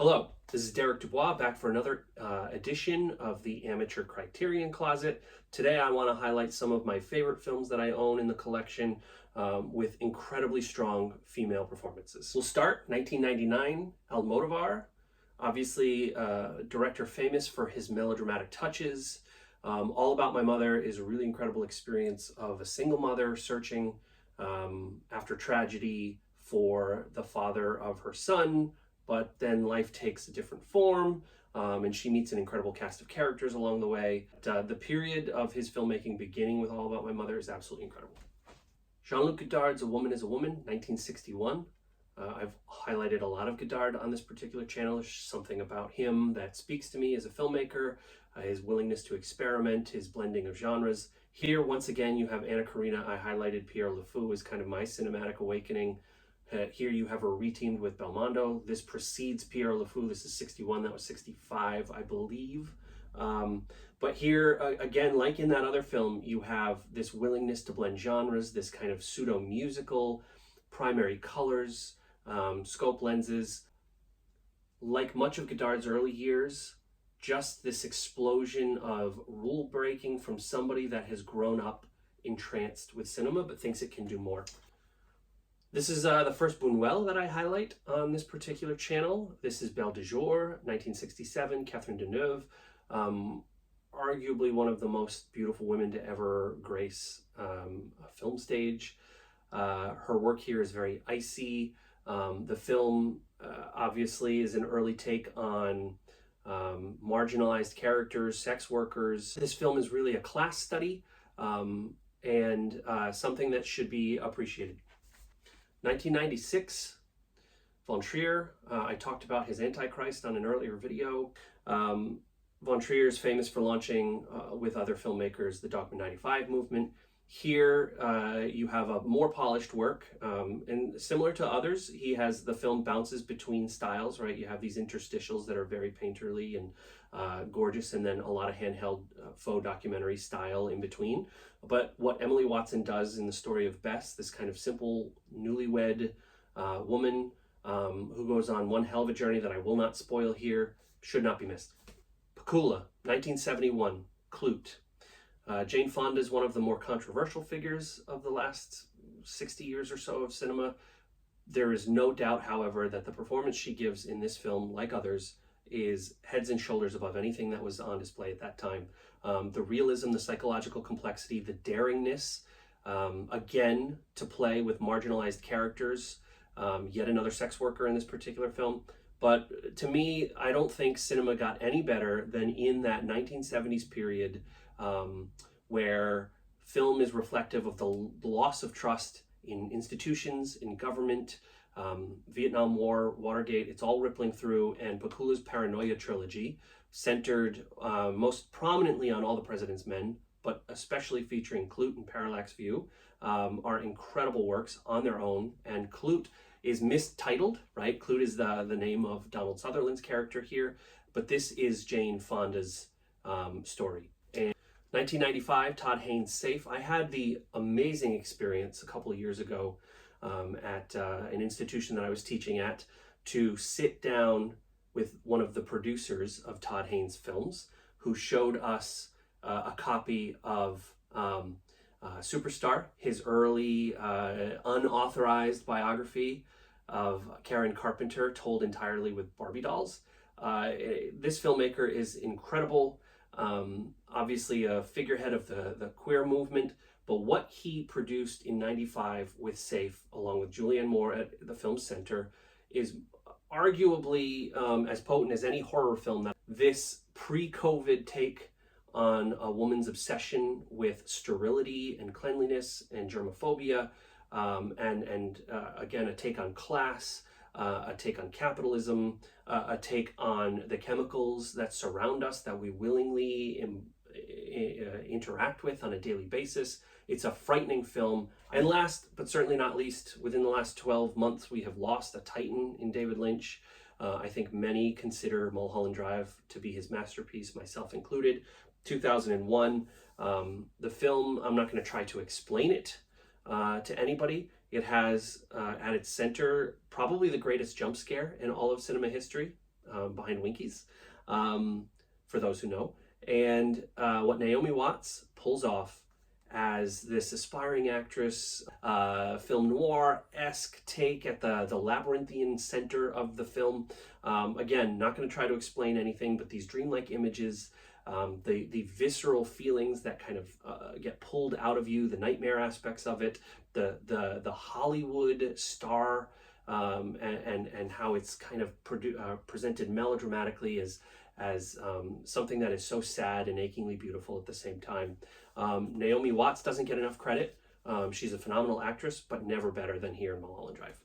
Hello, this is Derek Dubois back for another edition of the Amateur Criterion Closet. Today I want to highlight some of my favorite films that I own in the collection with incredibly strong female performances. We'll start 1999, Almodovar, obviously director famous for his melodramatic touches. All About My Mother is a really incredible experience of a single mother searching after tragedy for the father of her son, but then life takes a different form, and she meets an incredible cast of characters along the way. The period of his filmmaking, beginning with All About My Mother, is absolutely incredible. Jean-Luc Godard's A Woman is a Woman, 1961. I've highlighted a lot of Godard on this particular channel. There's something about him that speaks to me as a filmmaker, his willingness to experiment, his blending of genres. Here, once again, you have Anna Karina. I highlighted Pierre Le Fou as kind of my cinematic awakening. Here you have her reteamed with Belmondo. This precedes Pierre Le Fou. This is 61, that was 65, I believe. But here, again, like in that other film, you have this willingness to blend genres, this kind of pseudo-musical, primary colors, scope lenses. Like much of Godard's early years, just this explosion of rule breaking from somebody that has grown up entranced with cinema but thinks it can do more. This is the first Buñuel that I highlight on this particular channel. This is Belle de Jour, 1967, Catherine Deneuve. Arguably one of the most beautiful women to ever grace a film stage. Her work here is very icy. The film obviously is an early take on marginalized characters, sex workers. This film is really a class study and something that should be appreciated. 1996, Von Trier. I talked about his Antichrist on an earlier video. Von Trier is famous for launching, with other filmmakers, the Dogma 95 movement. Here you have a more polished work, and similar to others, the film bounces between styles, right? You have these interstitials that are very painterly and gorgeous, and then a lot of handheld faux documentary style in between. But what Emily Watson does in the story of Bess, this kind of simple newlywed woman who goes on one hell of a journey that I will not spoil here, should not be missed. Pakula, 1971, Klute. Jane Fonda is one of the more controversial figures of the last 60 years or so of cinema. There is no doubt, however, that the performance she gives in this film, like others, is heads and shoulders above anything that was on display at that time. The realism, the psychological complexity, the daringness, again, to play with marginalized characters, yet another sex worker in this particular film. But to me, I don't think cinema got any better than in that 1970s period where film is reflective of the loss of trust in institutions, in government, Vietnam War, Watergate. It's all rippling through, and Pakula's Paranoia trilogy, centered most prominently on All the President's Men, but especially featuring Klute and Parallax View, are incredible works on their own. And Klute is mistitled, right? Klute is the name of Donald Sutherland's character here, but this is Jane Fonda's story. And 1995, Todd Haynes' Safe. I had the amazing experience a couple of years ago at an institution that I was teaching at to sit down with one of the producers of Todd Haynes' films, who showed us a copy of Superstar, his early unauthorized biography of Karen Carpenter, told entirely with Barbie dolls. This filmmaker is incredible, obviously a figurehead of the queer movement, but what he produced in '95 with Safe, along with Julianne Moore at the Film Center, is arguably as potent as any horror film. That this pre-COVID take on a woman's obsession with sterility and cleanliness and germophobia, and again, a take on class, a take on capitalism, a take on the chemicals that surround us that we willingly interact with on a daily basis. It's a frightening film. And last but certainly not least, within the last 12 months, we have lost a titan in David Lynch. I think many consider Mulholland Drive to be his masterpiece, myself included. 2001. The film, I'm not going to try to explain it to anybody. It has at its center probably the greatest jump scare in all of cinema history. behind Winkies, for those who know. And what Naomi Watts pulls off as this aspiring actress, film noir-esque take at the labyrinthian center of the film. Again, not going to try to explain anything, but these dreamlike images, the visceral feelings that kind of get pulled out of you, the nightmare aspects of it, the Hollywood star, and how it's kind of presented melodramatically as something that is so sad and achingly beautiful at the same time. Naomi Watts doesn't get enough credit. She's a phenomenal actress, but never better than here in Mulholland Drive.